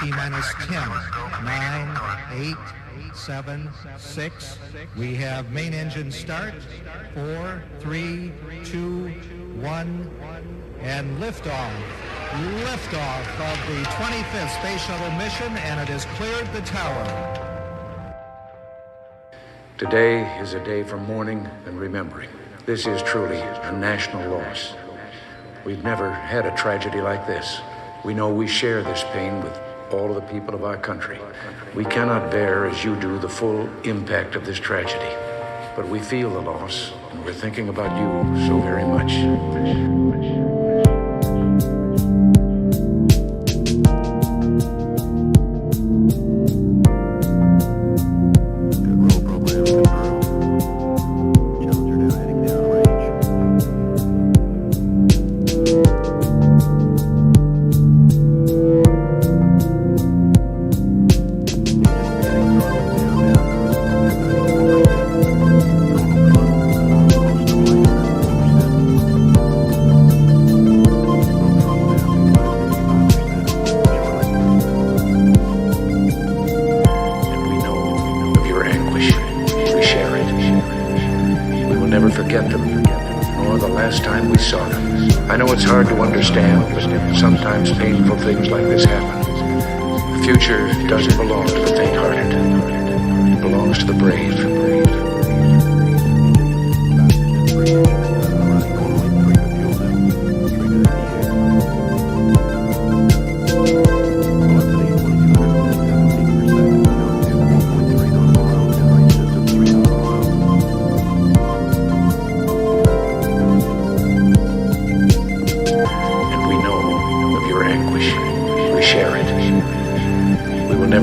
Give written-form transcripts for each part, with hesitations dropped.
T-minus 10, 9, 8, 7, 6. We have main engine start. 4, 3, 2, 1, and liftoff. Liftoff of the 25th Space Shuttle mission, and it has cleared the tower. Today is a day for mourning and remembering. This is truly a national loss. We've never had a tragedy like this. We know we share this pain with all of the people of our country. We cannot bear, as you do, the full impact of this tragedy. But we feel the loss, and we're thinking about you so very much. I know it's hard to understand, but sometimes painful things like this happen. The future doesn't belong to the faint-hearted. It belongs to the brave.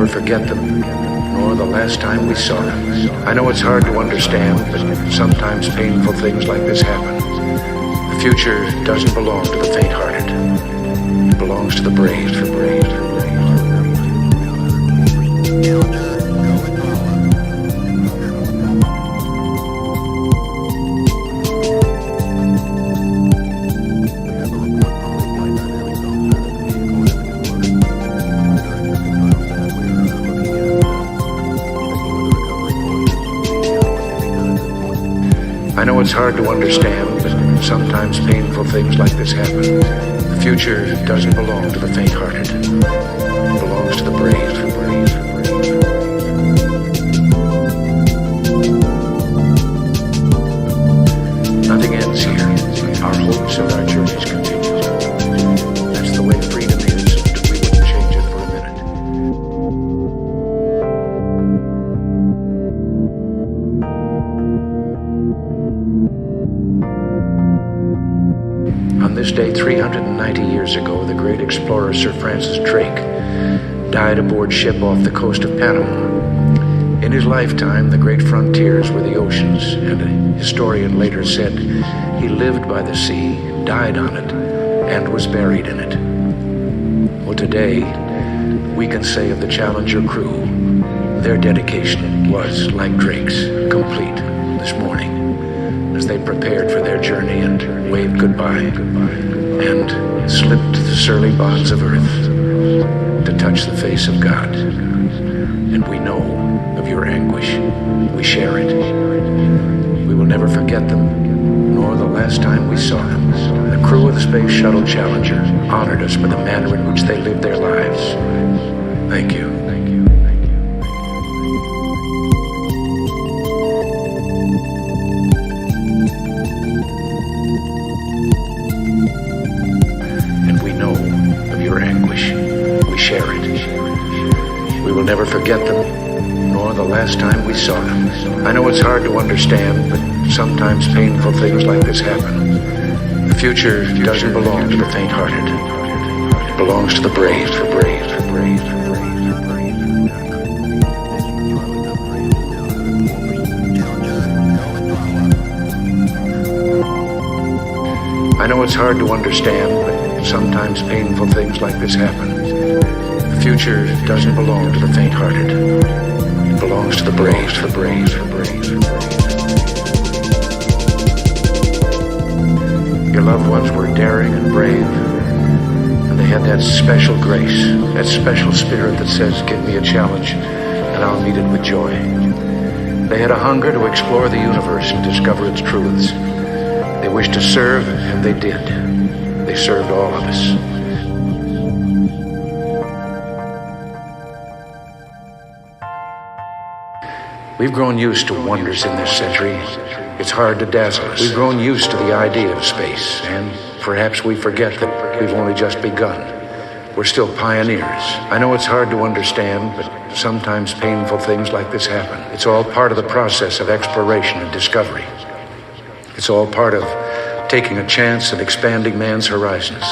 Forget them, nor the last time we saw them. I know it's hard to understand, but sometimes painful things like this happen. The future doesn't belong to the faint-hearted. It belongs to the brave. I know it's hard to understand, but sometimes painful things like this happen. The future doesn't belong to the faint-hearted. It belongs to the brave. Nothing ends here. Our hopes and our journeys continue. That's the way freedom is, and we wouldn't change it for a minute. On this day 390 years ago, the great explorer Sir Francis Drake died aboard ship off the coast of Panama. In his lifetime, the great frontiers were the oceans, and a historian later said he lived by the sea, died on it, and was buried in it. Well, today, we can say of the Challenger crew, their dedication was, like Drake's, complete this morning, as they prepared for their journey and waved goodbye and slipped the surly bonds of earth to touch the face of God. And we know of your anguish. We share it. We will never forget them, nor the last time we saw them. The crew of the Space Shuttle Challenger honored us for the manner in which they lived their lives. Thank you. Share it. We will never forget them, nor the last time we saw them. I know it's hard to understand, but sometimes painful things like this happen. The future doesn't belong to the faint-hearted. It belongs to the brave. I know it's hard to understand, but sometimes painful things like this happen. The future doesn't belong to the faint-hearted. It belongs to the brave. Your loved ones were daring and brave, and And they had that special grace, that special spirit that says, give me a challenge and I'll meet it with joy. They had a hunger to explore the universe and discover its truths. They wished to serve, and they did. They served all of us. We've grown used to wonders in this century. It's hard to dazzle us. We've grown used to the idea of space, and perhaps we forget that we've only just begun. We're still pioneers. I know it's hard to understand, but sometimes painful things like this happen. It's all part of the process of exploration and discovery. It's all part of taking a chance and expanding man's horizons.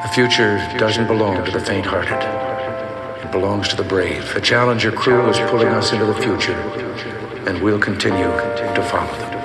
The future doesn't belong to the faint-hearted. It belongs to the brave. The Challenger crew is pulling us into the future, and we'll continue to follow them.